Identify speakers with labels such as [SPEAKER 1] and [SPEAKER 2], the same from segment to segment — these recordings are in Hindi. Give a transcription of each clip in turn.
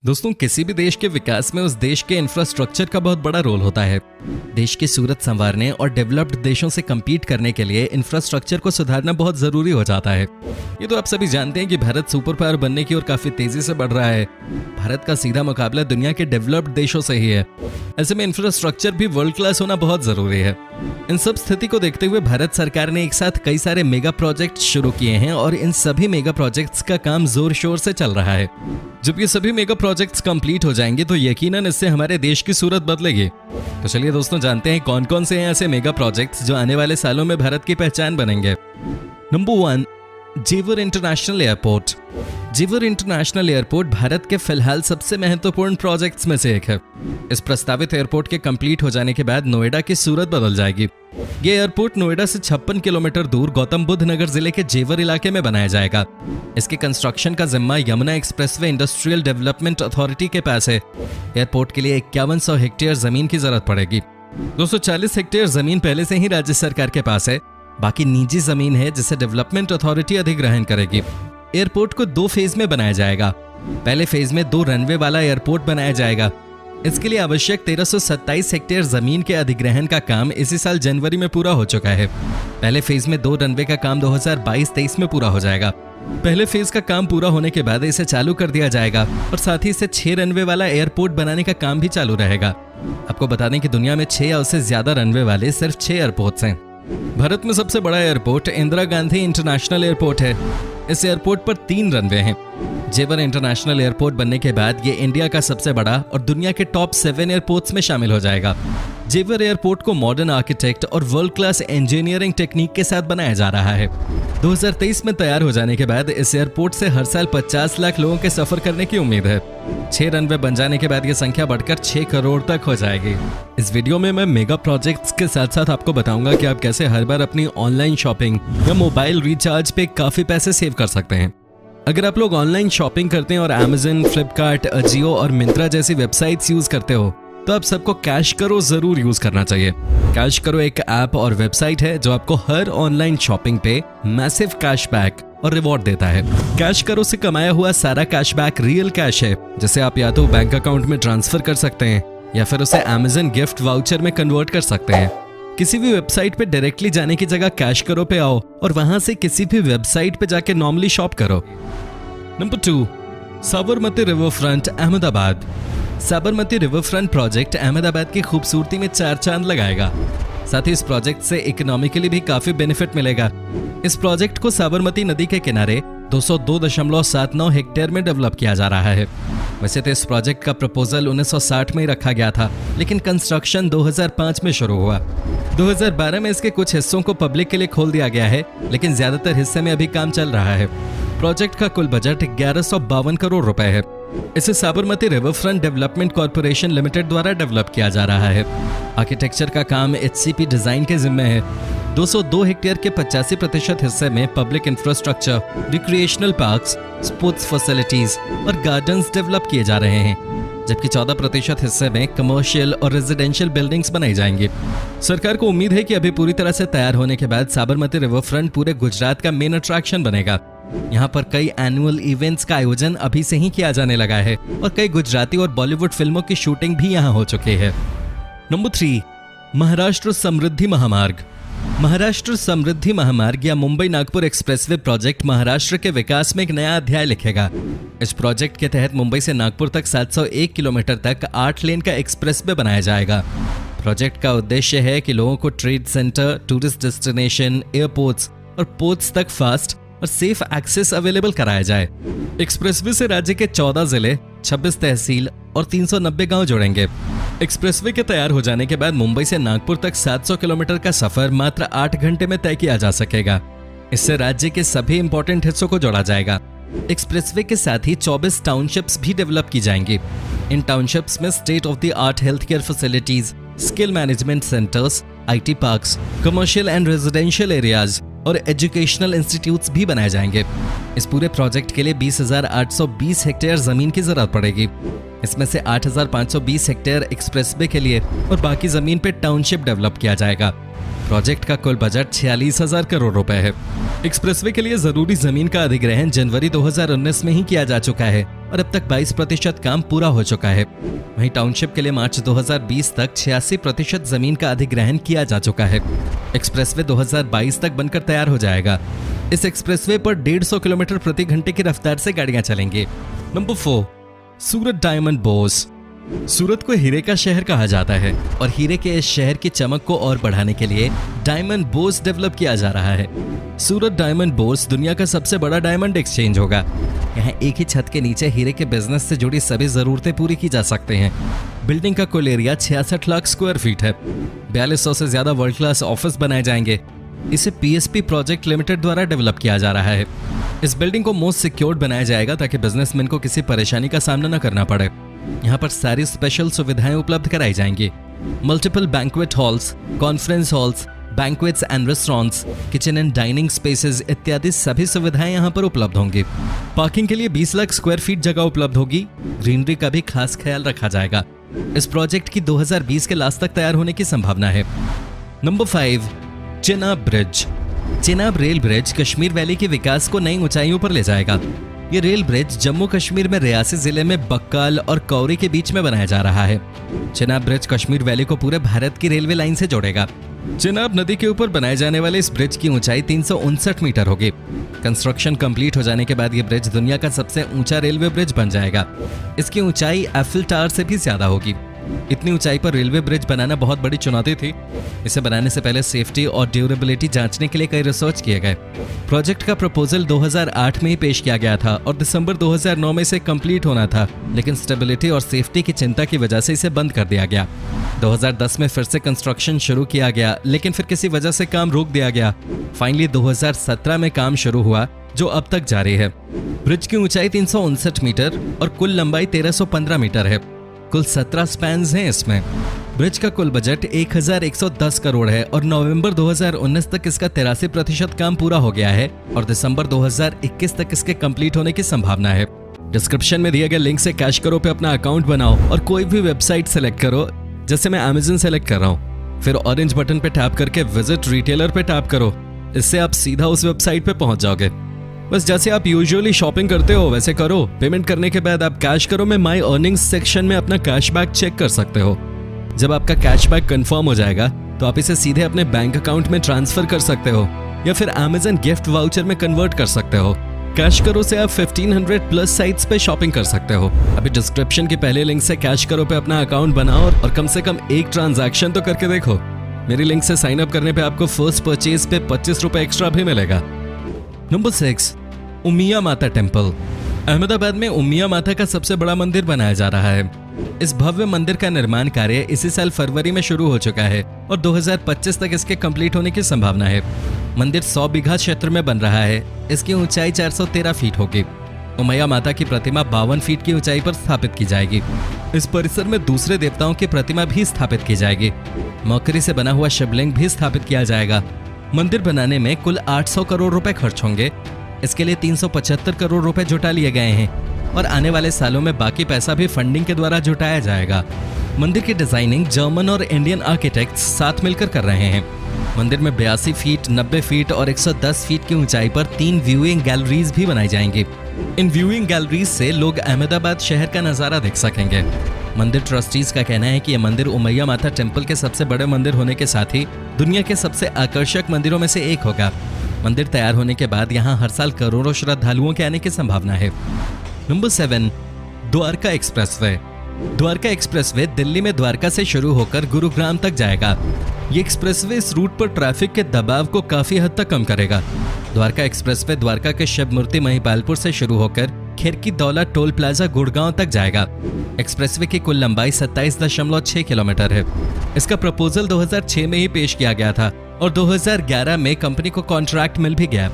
[SPEAKER 1] दोस्तों, किसी भी देश के विकास में उस देश के इंफ्रास्ट्रक्चर का बहुत बड़ा रोल होता है। देश की सूरत संवारने और डेवलप्ड देशों से compete करने के लिए इंफ्रास्ट्रक्चर को सुधारना बहुत जरूरी हो जाता है। ये तो आप सभी जानते हैं कि भारत सुपर पावर बनने की ओर काफी तेजी से बढ़ रहा है। भारत का सीधा मुकाबला दुनिया के डेवलप्ड देशों से ही है। ऐसे में इंफ्रास्ट्रक्चर भी वर्ल्ड क्लास होना बहुत जरूरी है। इन सब स्थिति को देखते हुए भारत सरकार ने एक साथ कई सारे मेगा प्रोजेक्ट शुरू किए हैं और इन सभी मेगा प्रोजेक्ट्स का काम जोर शोर से चल रहा है। जब ये सभी मेगा प्रोजेक्ट्स कंप्लीट हो जाएंगे तो यकीनन इससे हमारे देश की सूरत बदलेगी। तो चलिए दोस्तों, जानते हैं कौन कौन से हैं ऐसे मेगा प्रोजेक्ट्स जो आने वाले सालों में भारत की पहचान बनेंगे। नंबर 1, जेवर इंटरनेशनल एयरपोर्ट। जेवर इंटरनेशनल एयरपोर्ट भारत के फिलहाल सबसे महत्वपूर्ण प्रोजेक्ट्स में से एक है। इस प्रस्तावित एयरपोर्ट के कंप्लीट हो जाने के बाद नोएडा की सूरत बदल जाएगी। ये एयरपोर्ट नोएडा से 56 किलोमीटर दूर गौतम बुद्ध नगर जिले के जेवर इलाके में बनाया जाएगा। इसके कंस्ट्रक्शन का जिम्मा Yamuna expressway industrial development authority के पास है। एयरपोर्ट के लिए 5100 हेक्टेयर जमीन की जरूरत पड़ेगी। 240 हेक्टेयर जमीन पहले से ही राज्य सरकार के पास है। बाकी निजी जमीन है जिसे डेवलपमेंट अथॉरिटी अधिग्रहण करेगी। एयरपोर्ट को 2 फेज में बनाया जाएगा। पहले फेज में 2 रनवे वाला एयरपोर्ट बनाया जाएगा। इसके लिए आवश्यक 1327 हेक्टेयर जमीन के अधिग्रहण का काम इसी साल जनवरी में पूरा हो चुका है। पहले फेज में 2 रनवे का काम 2022-23 में पूरा हो जाएगा। पहले फेज का काम पूरा होने के बाद इसे चालू कर दिया जाएगा और साथ ही इसे 6 रनवे वाला एयरपोर्ट बनाने का काम भी चालू रहेगा। आपको बता दें कि दुनिया में 6 या उससे ज्यादा रनवे वाले सिर्फ 6 एयरपोर्ट्स हैं। भारत में सबसे बड़ा airport Indira Gandhi international airport है। इस एयरपोर्ट पर 3 रनवे हैं। जेवर इंटरनेशनल एयरपोर्ट बनने के बाद ये इंडिया का सबसे बड़ा और दुनिया के टॉप 7 एयरपोर्ट्स में शामिल हो जाएगा। जेवर एयरपोर्ट को मॉडर्न आर्किटेक्ट और वर्ल्ड क्लास इंजीनियरिंग टेक्निक के साथ बनाया जा रहा है। 2023 में तैयार हो जाने के बाद इस एयरपोर्ट से हर साल 50 लाख लोगों के सफर करने की उम्मीद है। 6 रनवे बन जाने के बाद ये संख्या बढ़कर 6 करोड़ तक हो जाएगी। इस वीडियो में मैं मेगा प्रोजेक्ट्स के साथ साथ आपको बताऊंगा कि आप कैसे हर बार अपनी ऑनलाइन शॉपिंग या मोबाइल रिचार्ज पे काफी पैसे सेव कर सकते हैं। अगर आप लोग ऑनलाइन शॉपिंग करते हैं और Amazon, फ्लिपकार्ट, अजियो और मिंत्रा जैसी वेबसाइट्स यूज करते हो तो आप सबको कैश करो जरूर यूज करना चाहिए। कैश करो एक ऐप और वेबसाइट है जो आपको हर ऑनलाइन शॉपिंग पे मैसिव कैशबैक और रिवॉर्ड देता है। कैश करो से कमाया हुआ सारा कैशबैक रियल कैश है, जिसे आप या तो बैंक अकाउंट में ट्रांसफर कर सकते हैं या फिर उसे Amazon गिफ्ट वाउचर में कन्वर्ट कर सकते हैं। किसी भी वेबसाइट पे डायरेक्टली जाने की जगह कैश करो पे आओ और वहां से किसी भी वेबसाइट पे जाके नॉर्मली शॉप करो। Number 2, Sabarmati river front Ahmedabad. Sabarmati river front project Ahmedabad की खूबसूरती में 4 चांद लगाएगा। साथ ही इस प्रोजेक्ट से इकोनॉमिकली भी काफी बेनिफिट मिलेगा। इस प्रोजेक्ट को साबरमती नदी के किनारे 202.79 हेक्टेयर में डेवलप किया जा रहा है। वैसे तो इस प्रोजेक्ट का प्रपोजल 1960 में ही रखा गया था, लेकिन कंस्ट्रक्शन 2005 में शुरू हुआ। 2012 में इसके कुछ हिस्सों को पब्लिक के लिए खोल दिया गया है, लेकिन ज्यादातर हिस्से में अभी काम चल रहा है। प्रोजेक्ट का कुल बजट 1152 करोड़ रुपए है। इसे Sabarmati river front development corporation limited द्वारा डेवलप किया जा रहा है। आर्किटेक्चर का काम HCP डिजाइन के जिम्मे है। 202 हेक्टेयर के 85% हिस्से में public infrastructure, recreational parks, sports facilities और गार्डन्स डेवलप किए जा रहे हैं, जबकि 14% हिस्से में कमर्शियल और रेजिडेंशियल बिल्डिंग्स बनाई जाएंगी। सरकार को उम्मीद है कि अभी पूरी तरह से तैयार होने के बाद साबरमती रिवर फ्रंट पूरे गुजरात का मेन अट्रैक्शन बनेगा। यहाँ पर कई एनुअल इवेंट्स का आयोजन अभी से ही किया जाने लगा है और कई गुजराती और बॉलीवुड फिल्मों की शूटिंग भी यहाँ हो चुकी है। नंबर 3, महाराष्ट्र समृद्धि महामार्ग। महाराष्ट्र समृद्धि महामार्ग या मुंबई नागपुर एक्सप्रेसवे प्रोजेक्ट महाराष्ट्र के विकास में एक नया अध्याय लिखेगा। इस प्रोजेक्ट के तहत मुंबई से नागपुर तक 701 किलोमीटर तक 8 लेन का एक्सप्रेसवे बनाया जाएगा। प्रोजेक्ट का उद्देश्य है कि लोगों को trade centre, tourist destination, airports और पोर्ट्स तक फास्ट और सेफ एक्सेस अवेलेबल कराया जाए। एक्सप्रेसवे से राज्य के 14 जिले, 26 तहसील और 390 गांव जुड़ेंगे। एक्सप्रेसवे के तैयार हो जाने के बाद मुंबई से नागपुर तक 700 किलोमीटर का सफर मात्र 8 घंटे में तय किया जा सकेगा। इससे राज्य के सभी इंपॉर्टेंट हिस्सों को जोड़ा जाएगा। एक्सप्रेसवे के साथ ही 24 टाउनशिप्स भी डेवलप की जाएंगी। इन टाउनशिप्स में state of the art health care facilities, skill management centres, IT parks, commercial and residential areas और एजुकेशनल इंस्टीट्यूट्स भी बनाए जाएंगे। इस पूरे प्रोजेक्ट के लिए 20,820 हेक्टेयर जमीन की जरूरत पड़ेगी। इसमें से 8,520 हेक्टेयर एक्सप्रेसवे के लिए और बाकी जमीन पे टाउनशिप डेवलप किया जाएगा। प्रोजेक्ट का कुल बजट 46,000 करोड़ रुपए है। एक्सप्रेसवे के लिए जरूरी जमीन का अधिग्रहण जनवरी 2019 में ही किया जा चुका है और अब तक 22% काम पूरा हो चुका है। वहीं टाउनशिप के लिए मार्च 2020 तक 86% जमीन का अधिग्रहण किया जा चुका है। एक्सप्रेसवे 2022 तक बनकर तैयार हो जाएगा। इस एक्सप्रेसवे पर 150 किलोमीटर प्रति घंटे की रफ्तार से गाड़ियां चलेंगी। नंबर 4, सूरत डायमंड बोर्स। सूरत को हीरे का शहर कहा जाता है और हीरे के इस शहर की चमक को और बढ़ाने के लिए डायमंड बोर्स डेवलप किया जा रहा है। सूरत डायमंड बोर्स दुनिया का सबसे बड़ा डायमंड एक्सचेंज होगा। यहाँ एक ही छत के नीचे हीरे के बिजनेस से जुड़ी सभी जरूरतें पूरी की जा सकते हैं। बिल्डिंग का कुल एरिया 66 लाख स्क्वायर फीट है। 4200 से ज्यादा वर्ल्ड क्लास ऑफिस बनाए जाएंगे। इसे PSP प्रोजेक्ट लिमिटेड द्वारा डेवलप किया जा रहा है। इस बिल्डिंग को मोस्ट सिक्योर्ड बनाया जाएगा ताकि बिजनेसमैन को किसी परेशानी का सामना न करना पड़े। यहाँ पर सारी स्पेशल सुविधाएं उपलब्ध कराई जाएंगी। Multiple banquet halls, conference halls, banquets and restaurants, kitchen and dining spaces इत्यादि सभी सुविधाएं यहाँ पर उपलब्ध होंगी। पार्किंग के लिए 20 लाख स्क्वायर फीट जगह उपलब्ध होगी। ग्रीनरी का भी खास ख्याल रखा जाएगा। इस प्रोजेक्ट की 2020 के लास्ट तक तैयार होने की संभावना है। Number 5, Chenab bridge. Chenab rail bridge Kashmir valley के विकास को नई ऊंचाइयों पर ले जाएगा। ये रेल ब्रिज जम्मू कश्मीर में रियासी जिले में बक्काल और कौरी के बीच में बनाया जा रहा है। चेनाब ब्रिज कश्मीर वैली को पूरे भारत की रेलवे लाइन से जोड़ेगा। चेनाब नदी के ऊपर बनाए जाने वाले इस ब्रिज की ऊंचाई 359 मीटर होगी। कंस्ट्रक्शन कंप्लीट हो जाने के बाद ये ब्रिज दुनिया का सबसे ऊंचा रेलवे ब्रिज बन जाएगा। इसकी ऊंचाई एफिल टावर से भी ज्यादा होगी। इतनी ऊंचाई पर रेलवे ब्रिज बनाना बहुत बड़ी चुनौती थी। इसे बनाने से पहले सेफ्टी और ड्यूरेबिलिटी जांचने के लिए कई रिसर्च किए गए। प्रोजेक्ट का प्रपोजल 2008 में ही पेश किया गया था और दिसंबर 2009 में इसे कंप्लीट होना था, लेकिन स्टेबिलिटी और सेफ्टी की चिंता की वजह से इसे बंद कर दिया गया। 2010 में फिर से कंस्ट्रक्शन शुरू किया गया, लेकिन फिर किसी वजह से काम रोक दिया गया। फाइनली 2017 में काम शुरू हुआ, जो अब तक जारी है। ब्रिज की ऊंचाई 359 मीटर और कुल लंबाई 1315 मीटर है। कुल 17 स्पैन्स हैं इसमें। ब्रिज का कुल बजट 1110 करोड़ है और नवंबर 2019 तक इसका 83% काम पूरा हो गया है और दिसंबर 2021 तक इसके कंप्लीट होने की संभावना है। डिस्क्रिप्शन में दिए गए लिंक से कैश करो पे अपना अकाउंट बनाओ और कोई भी वेबसाइट सेलेक्ट करो। जैसे मैं Amazon सेलेक्ट कर रहा हूँ, फिर ऑरेंज बटन पे टैप करके विजिट रिटेलर पे टैप करो। इससे आप सीधा उस वेबसाइट पे पहुंच जाओगे। बस जैसे आप यूजुअली शॉपिंग करते हो वैसे करो। पेमेंट करने के बाद आप कैश करो में माई अर्निंग्स सेक्शन में अपना कैशबैक चेक कर सकते हो। जब आपका कैशबैक कंफर्म हो जाएगा तो आप इसे सीधे अपने बैंक अकाउंट में ट्रांसफर कर सकते हो या फिर Amazon गिफ्ट वाउचर में कन्वर्ट कर सकते हो। कैश करो से आप 1500 प्लस साइट्स पे शॉपिंग कर सकते हो। अभी डिस्क्रिप्शन के पहले लिंक से कैश करो पे अपना अकाउंट बनाओ और कम से कम एक ट्रांजैक्शन तो करके देखो। मेरी लिंक से साइन अप करने पे आपको फर्स्ट परचेज पे 25 रुपए एक्स्ट्रा भी मिलेगा। नंबर 6, उमिया माता टेम्पल। अहमदाबाद में उमिया माता का सबसे बड़ा मंदिर बनाया जा रहा है। इस भव्य मंदिर का निर्माण कार्य इसी साल फरवरी में शुरू हो चुका है और 2025 तक इसके कंप्लीट होने की संभावना है। मंदिर 100 बीघा क्षेत्र में बन रहा है। इसकी ऊंचाई 413 फीट होगी। उमिया माता की प्रतिमा 52 फीट की ऊंचाई पर स्थापित की जाएगी। इस परिसर में दूसरे देवताओं की प्रतिमा भी स्थापित की जाएगी। मरकरी से बना हुआ शिवलिंग भी स्थापित किया जाएगा। मंदिर बनाने में कुल 800 करोड़ रुपए खर्च होंगे। इसके लिए 375 करोड़ रुपए जुटा लिए गए हैं और आने वाले सालों में बाकी पैसा भी फंडिंग के द्वारा जुटाया जाएगा। मंदिर की डिजाइनिंग जर्मन और इंडियन आर्किटेक्ट्स साथ मिलकर कर रहे हैं। मंदिर में 82 फीट, 90 फीट और 110 फीट की ऊंचाई पर 3 व्यूइंग गैलरीज भी बनाई जाएंगी। इन व्यूइंग गैलरीज से लोग अहमदाबाद शहर का नजारा देख सकेंगे। मंदिर ट्रस्टीज का कहना है कि यह मंदिर उमिया माता टेम्पल के सबसे बड़े मंदिर होने के साथ ही दुनिया के सबसे आकर्षक मंदिरों में से एक होगा। मंदिर तैयार होने के बाद यहाँ हर साल करोड़ों श्रद्धालुओं के आने की संभावना है। Number 7, Dwarka expressway. Dwarka expressway Delhi में द्वारका से शुरू होकर गुरुग्राम तक जाएगा। ये एक्सप्रेसवे इस रूट पर ट्रैफिक के दबाव को काफी हद तक कम करेगा। द्वारका एक्सप्रेसवे द्वारका के शिव मूर्ति महिपालपुर से शुरू होकर खिरकी दौला टोल प्लाजा गुड़गांव तक जाएगा। एक्सप्रेसवे की कुल लंबाई 27.6 किलोमीटर है। इसका प्रपोजल 2006 में ही पेश किया गया था और 2011 में कंपनी को कॉन्ट्रैक्ट मिल भी गया।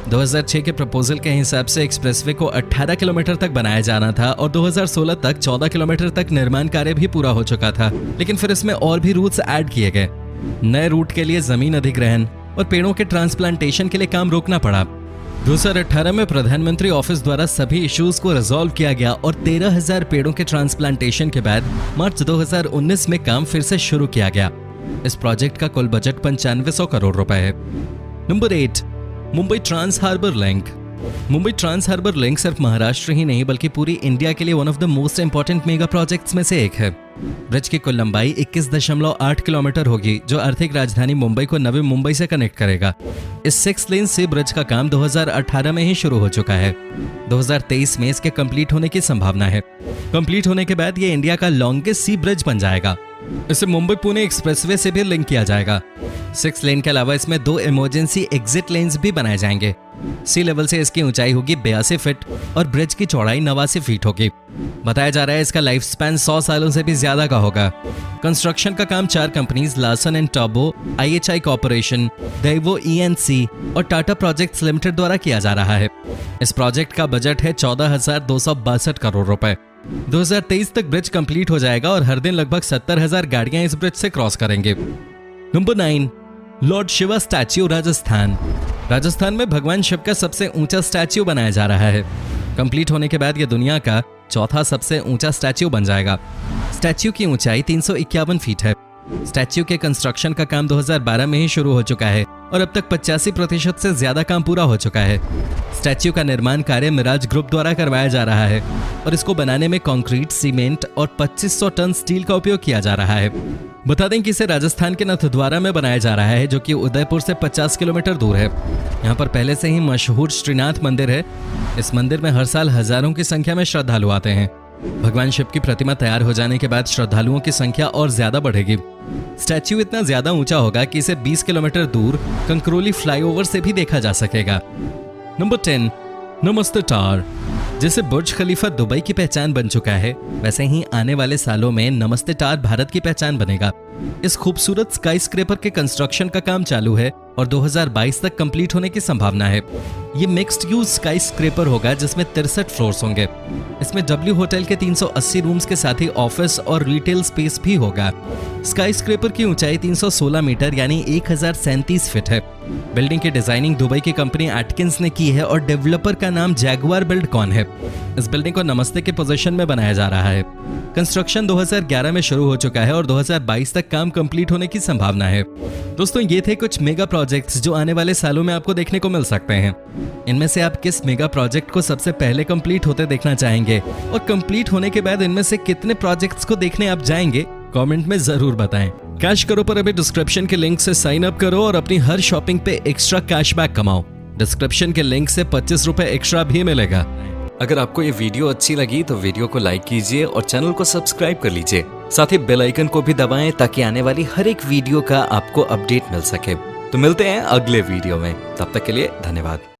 [SPEAKER 1] 2006 के प्रपोजल के हिसाब से एक्सप्रेसवे को 18 किलोमीटर तक बनाया जाना था और 2016 तक 14 किलोमीटर तक निर्माण कार्य भी पूरा हो चुका था, लेकिन फिर इसमें और भी रूट्स ऐड किए गए। नए रूट के लिए जमीन अधिग्रहण और पेड़ों के ट्रांसप्लांटेशन के लिए काम रोकना पड़ा। 2018 में प्रधानमंत्री ऑफिस द्वारा सभी इश्यूज को रिजॉल्व किया गया और 13,000 पेड़ों के ट्रांसप्लांटेशन के बाद मार्च 2019 में काम फिर से शुरू किया गया। इस प्रोजेक्ट का कुल बजट 9500 करोड़ रुपए है। Number 8, Mumbai trans harbour link. Mumbai trans harbour link सिर्फ महाराष्ट्र ही नहीं बल्कि पूरी इंडिया के लिए one of the most important mega projects में से एक है। ब्रिज की कुल लंबाई 21.8 किलोमीटर होगी, जो आर्थिक राजधानी मुंबई को नवी मुंबई से कनेक्ट करेगा। इस 6 लेन सी ब्रिज का काम 2018 में ही शुरू हो चुका है। 2023 में इसके कंप्लीट होने की संभावना है। कंप्लीट होने के बाद ये इंडिया का लॉन्गेस्ट सी ब्रिज बन जाएगा। इसे मुंबई पुणे एक्सप्रेसवे से भी लिंक किया जाएगा। 6 लेन के अलावा इसमें 2 इमरजेंसी एग्जिट लेन्स भी बनाए जाएंगे। सी लेवल से इसकी ऊंचाई होगी 82 फीट और ब्रिज की चौड़ाई 89 फीट होगी। बताया जा रहा है इसका लाइफ स्पैन 100 सालों से भी ज्यादा का होगा। कंस्ट्रक्शन का काम 4 companies Larsen and Toubro, IHI corporation, Daewoo ENC और टाटा प्रोजेक्ट्स लिमिटेड द्वारा किया जा रहा है। इस प्रोजेक्ट का बजट है 14,262 करोड़ रुपए। 2023 तक ब्रिज कंप्लीट हो जाएगा और हर दिन लगभग 70,000 गाड़ियां इस ब्रिज से क्रॉस करेंगे। Number 9, Lord Shiva statue Rajasthan. Rajasthan में भगवान शिव का सबसे ऊंचा स्टैच्यू बनाया जा रहा है। कंप्लीट होने के बाद यह दुनिया का चौथा सबसे ऊंचा स्टैच्यू बन जाएगा। स्टैच्यू की ऊंचाई 351 फीट है। स्टैच्यू के कंस्ट्रक्शन का काम 2012 में ही शुरू हो चुका है और अब तक 85% से ज्यादा काम पूरा हो चुका है। स्टैच्यू का निर्माण कार्य मिराज ग्रुप द्वारा करवाया जा रहा है और इसको बनाने में कंक्रीट, सीमेंट और 2500 टन स्टील का उपयोग किया जा रहा है। बता दें कि इसे राजस्थान के नाथद्वारा में बनाया जा रहा है, जो कि उदयपुर से 50 किलोमीटर दूर है। यहाँ पर पहले से ही मशहूर श्रीनाथ मंदिर है। इस मंदिर में हर साल हजारों की संख्या में श्रद्धालु आते हैं। भगवान शिव की प्रतिमा तैयार हो जाने के बाद श्रद्धालुओं की संख्या और ज्यादा बढ़ेगी। स्टैच्यू इतना ज्यादा ऊंचा होगा कि इसे 20 किलोमीटर दूर कंकरोली फ्लाईओवर से भी देखा जा सकेगा। नंबर 10, नमस्ते टावर। जैसे बुर्ज खलीफा दुबई की पहचान बन चुका है, वैसे ही आने वाले सालों में नमस्ते टावर भारत की पहचान बनेगा। इस खूबसूरत स्काई स्क्रेपर के कंस्ट्रक्शन का काम चालू है और 2022 तक कंप्लीट होने की संभावना है। ये मिक्स्ड यूज स्काई स्क्रेपर होगा जिसमें 63 फ्लोर्स होंगे। इसमें W होटल के 380 रूम्स के साथ ही ऑफिस और रिटेल स्पेस भी होगा। स्काई स्क्रेपर की ऊंचाई 316 मीटर यानी 1037 फीट है। बिल्डिंग की डिजाइनिंग दुबई की कंपनी एटकिंस ने की है और डेवलपर का नाम जैगुआर बिल्डकॉन है। इस बिल्डिंग को नमस्ते के पोजीशन में बनाया जा रहा है। कंस्ट्रक्शन 2011 में शुरू हो चुका है और 2022 तक काम कंप्लीट होने की संभावना है। दोस्तों, ये थे कुछ मेगा प्रोजेक्ट्स जो आने वाले सालों में आपको देखने को मिल सकते हैं। इनमें से आप किस मेगा प्रोजेक्ट को सबसे पहले कंप्लीट होते देखना चाहेंगे और कंप्लीट होने के बाद इनमें से कितने प्रोजेक्ट्स को देखने आप जाएंगे, कमेंट में जरूर बताएं। कैश करो पर अभी डिस्क्रिप्शन के लिंक से साइन अप करो और अपनी हर शॉपिंग पे एक्स्ट्रा कैशबैक कमाओ। डिस्क्रिप्शन के लिंक से 25 रुपए एक्स्ट्रा भी मिलेगा। अगर आपको ये वीडियो अच्छी लगी तो वीडियो को लाइक कीजिए और चैनल को सब्सक्राइब कर लीजिए। साथ ही बेल आइकन को भी दबाएं ताकि आने वाली हर एक वीडियो का आपको अपडेट मिल सके। तो मिलते हैं अगले वीडियो में, तब तक के लिए धन्यवाद।